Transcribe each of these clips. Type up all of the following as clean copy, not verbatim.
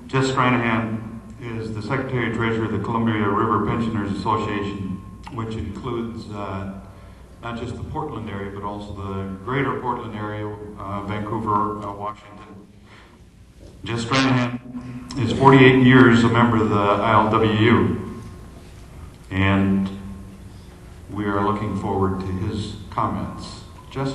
Jess Stranahan is the Secretary Treasurer of the Columbia River Pensioners Association, which includes not just the Portland area, but also the greater Portland area, Vancouver, Washington. Jess Stranahan is 48 years a member of the ILWU, and we are looking forward to his comments. Jess?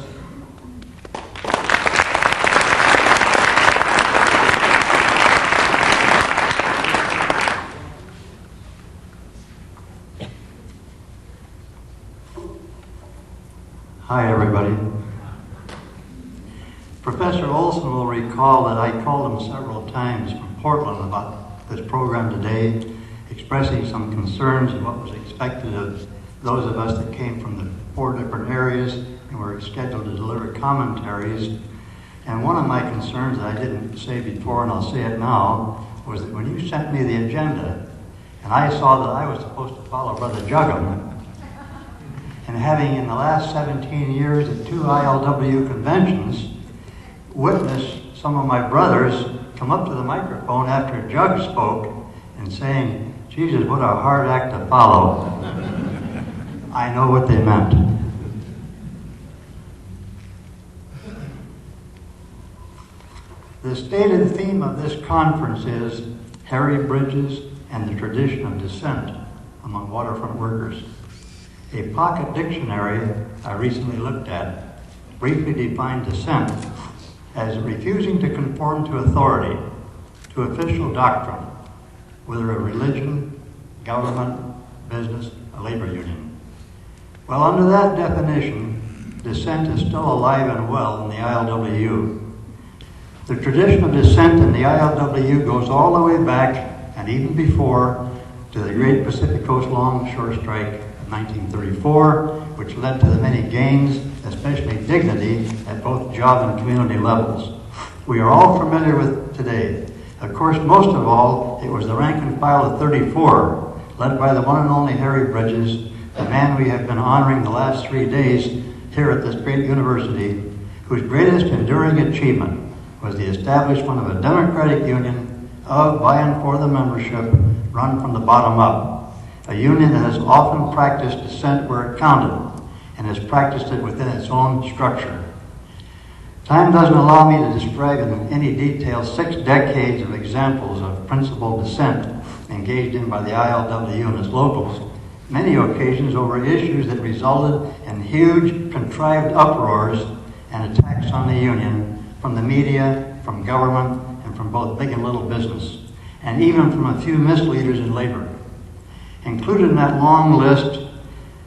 Hi, everybody. Professor Olson will recall that I called him several times from Portland about this program today, expressing some concerns of what was expected of those of us that came from the 4 different areas and were scheduled to deliver commentaries. And one of my concerns that I didn't say before, and I'll say it now, was that when you sent me the agenda, and I saw that I was supposed to follow Brother Juggum, and having in the last 17 years at 2 ILWU conventions witnessed some of my brothers come up to the microphone after Jug spoke and saying, "Jesus, what a hard act to follow," I know what they meant. The stated theme of this conference is Harry Bridges and the Tradition of Dissent among Waterfront Workers. A pocket dictionary I recently looked at briefly defined dissent as refusing to conform to authority, to official doctrine, whether a religion, government, business, or labor union. Well, under that definition, dissent is still alive and well in the ILWU. The tradition of dissent in the ILWU goes all the way back, and even before, to the Great Pacific Coast Longshore Strike 1934, which led to the many gains, especially dignity, at both job and community levels. We are all familiar with today. Of course, most of all, it was the rank and file of 34, led by the one and only Harry Bridges, the man we have been honoring the last 3 days here at this great university, whose greatest enduring achievement was the establishment of a democratic union of, by, and for the membership, run from the bottom up. A union that has often practiced dissent where it counted, and has practiced it within its own structure. Time doesn't allow me to describe in any detail 6 decades of examples of principled dissent engaged in by the ILWU and its locals, many occasions over issues that resulted in huge, contrived uproars and attacks on the union from the media, from government, and from both big and little business, and even from a few misleaders in labor. Included in that long list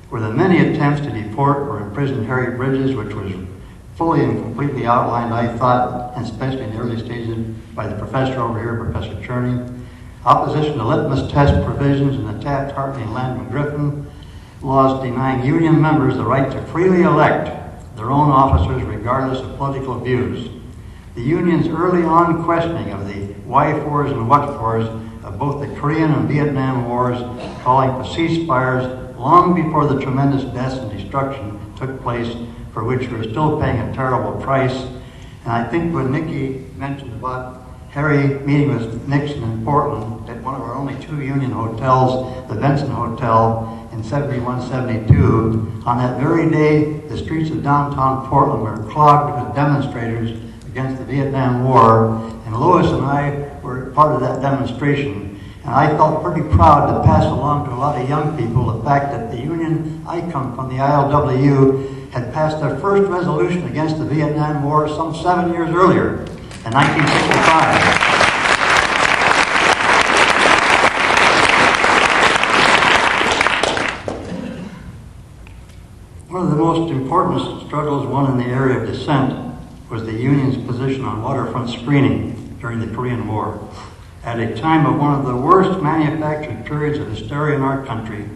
were the many attempts to deport or imprison Harry Bridges, which was fully and completely outlined, I thought, and especially in the early stages, by the professor over here, Professor Cherney. Opposition to litmus test provisions in the Taft-Hartley and Landman-Griffin laws denying union members the right to freely elect their own officers regardless of political views. The union's early on questioning of the why-fors and what-fors of both the Korean and Vietnam Wars, calling for ceasefires long before the tremendous deaths and destruction took place, for which we're still paying a terrible price. And I think when Nikki mentioned about Harry meeting with Nixon in Portland at one of our only 2 union hotels, the Benson Hotel, in 71-72, on that very day, the streets of downtown Portland were clogged with demonstrators against the Vietnam War, and Lois and I were part of that demonstration. And I felt pretty proud to pass along to a lot of young people the fact that the union I come from, the ILWU, had passed their first resolution against the Vietnam War some 7 years earlier, in 1965. One of the most important struggles won in the area of dissent was the union's position on waterfront screening during the Korean War. At a time of one of the worst manufactured periods of hysteria in our country,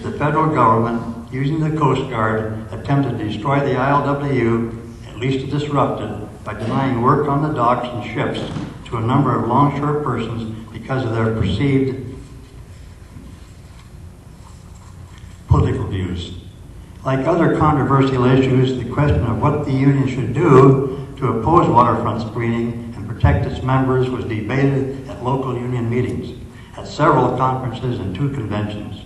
the federal government, using the Coast Guard, attempted to destroy the ILWU, at least to disrupt it, by denying work on the docks and ships to a number of longshore persons because of their perceived political views. Like other controversial issues, the question of what the union should do to oppose waterfront screening and protect its members was debated at local union meetings, at several conferences and 2 conventions.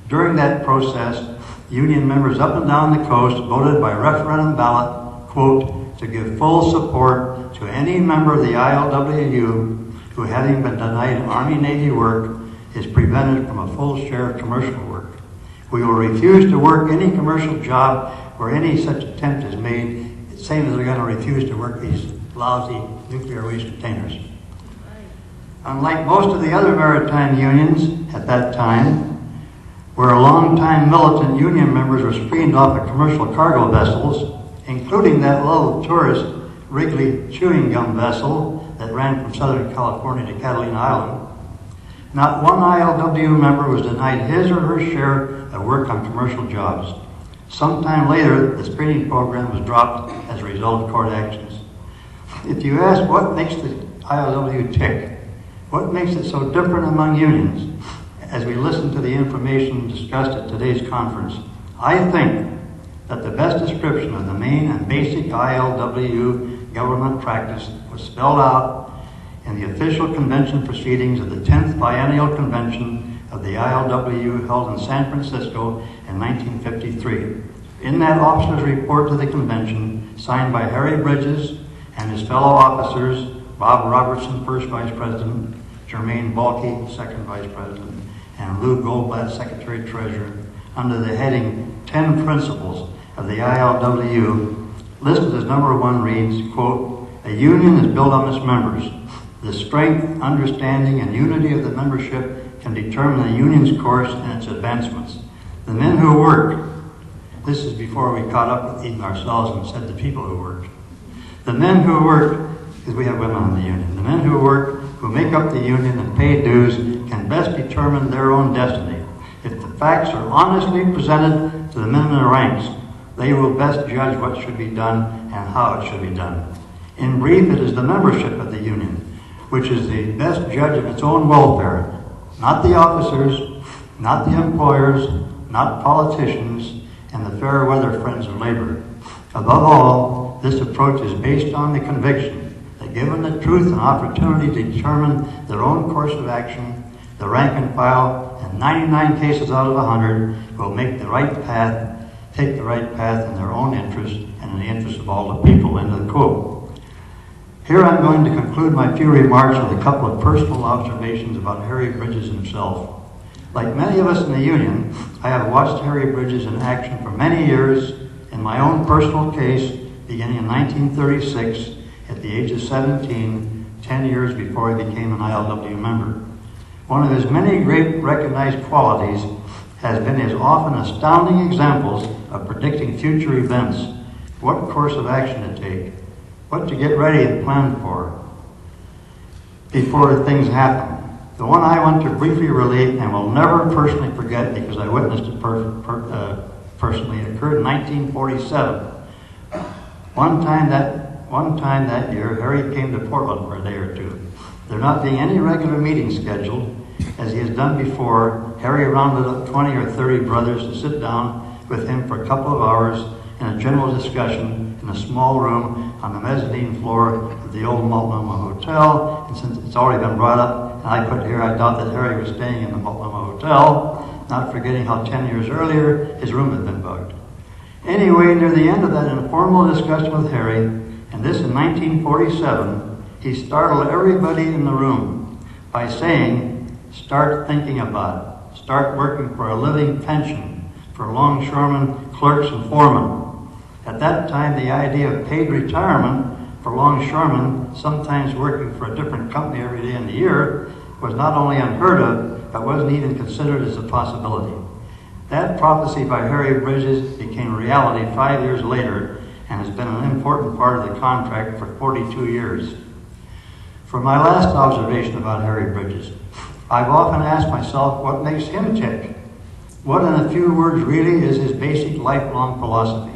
During that process, union members up and down the coast voted by referendum ballot, quote, to give full support to any member of the ILWU who, having been denied Army-Navy work, is prevented from a full share of commercial work. We will refuse to work any commercial job where any such attempt is made, same as they're going to refuse to work these lousy nuclear waste containers. Unlike most of the other maritime unions at that time, where long-time militant union members were screened off of commercial cargo vessels, including that little tourist Wrigley chewing gum vessel that ran from Southern California to Catalina Island, not one ILWU member was denied his or her share of work on commercial jobs. Sometime later, the screening program was dropped as a result of court actions. If you ask what makes the ILWU tick, what makes it so different among unions, as we listen to the information discussed at today's conference, I think that the best description of the main and basic ILWU government practice was spelled out in the official convention proceedings of the 10th Biennial Convention of the ILWU held in San Francisco in 1953. In that officer's report to the convention, signed by Harry Bridges and his fellow officers, Bob Robertson, first vice president, Jermaine Balke, second vice president, and Lou Goldblatt, secretary treasurer, under the heading 10 Principles of the ILWU, listed as number 1 reads, quote, a union is built on its members. The strength, understanding, and unity of the membership can determine the union's course and its advancements. The men who work, this is before we caught up with even ourselves and said the people who work. The men who work, because we have women in the union, the men who work, who make up the union and pay dues, can best determine their own destiny. If the facts are honestly presented to the men in the ranks, they will best judge what should be done and how it should be done. In brief, it is the membership of the union which is the best judge of its own welfare, not the officers, not the employers, not politicians, and the fair weather friends of labor. Above all, this approach is based on the conviction that given the truth and opportunity to determine their own course of action, the rank and file, in 99 cases out of 100, will make the right path, take the right path in their own interest and in the interest of all the people, end of the quote. Here I'm going to conclude my few remarks with a couple of personal observations about Harry Bridges himself. Like many of us in the union, I have watched Harry Bridges in action for many years in my own personal case, beginning in 1936 at the age of 17, 10 years before he became an ILWU member. One of his many great recognized qualities has been his often astounding examples of predicting future events, what course of action to take, what to get ready and plan for before things happen. The one I want to briefly relate and will never personally forget because I witnessed it personally, it occurred in 1947. One time that year, Harry came to Portland for a day or two. There not being any regular meeting scheduled, as he has done before, Harry rounded up 20 or 30 brothers to sit down with him for a couple of hours in a general discussion in a small room on the mezzanine floor of the old Multnomah Hotel. And since it's already been brought up, and I put here, I thought that Harry was staying in the Multnomah Hotel, not forgetting how 10 years earlier his room had been bugged. Anyway, near the end of that informal discussion with Harry, and this in 1947, he startled everybody in the room by saying, start thinking about it. Start working for a living pension for longshoremen, clerks, and foremen. At that time, the idea of paid retirement for longshoremen, sometimes working for a different company every day in the year, was not only unheard of, but wasn't even considered as a possibility. That prophecy by Harry Bridges became reality 5 years later and has been an important part of the contract for 42 years. For my last observation about Harry Bridges, I've often asked myself what makes him tick. What in a few words really is his basic lifelong philosophy?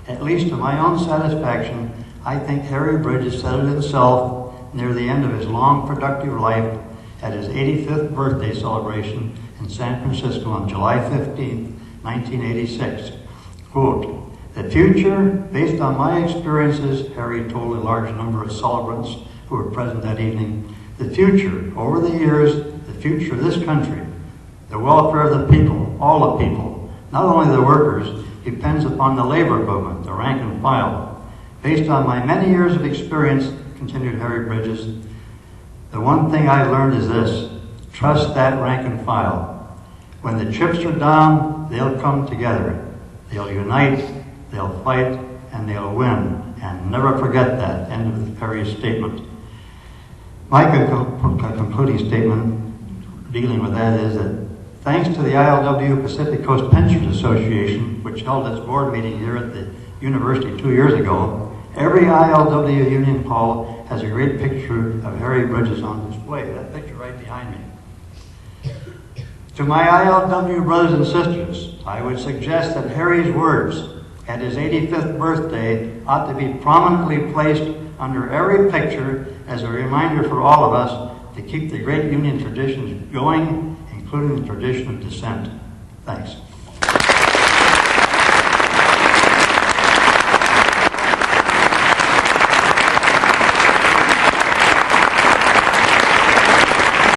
At least to my own satisfaction, I think Harry Bridges said it himself near the end of his long, productive life at his 85th birthday celebration in San Francisco on July 15, 1986. Quote, the future, based on my experiences, Harry told a large number of celebrants who were present that evening, the future, over the years, the future of this country, the welfare of the people, all the people, not only the workers, depends upon the labor movement, the rank and file. Based on my many years of experience, continued Harry Bridges, the one thing I learned is this: trust that rank and file. When the chips are down, they'll come together. They'll unite, they'll fight, and they'll win. And never forget that. End of Harry's statement. My concluding statement dealing with that is that thanks to the ILWU Pacific Coast Pensioners Association, which held its board meeting here at the university 2 years ago, every ILWU union hall has a great picture of Harry Bridges on display. That picture right behind me. To my ILW brothers and sisters, I would suggest that Harry's words at his 85th birthday ought to be prominently placed under every picture as a reminder for all of us to keep the great union traditions going, including the tradition of dissent. Thanks.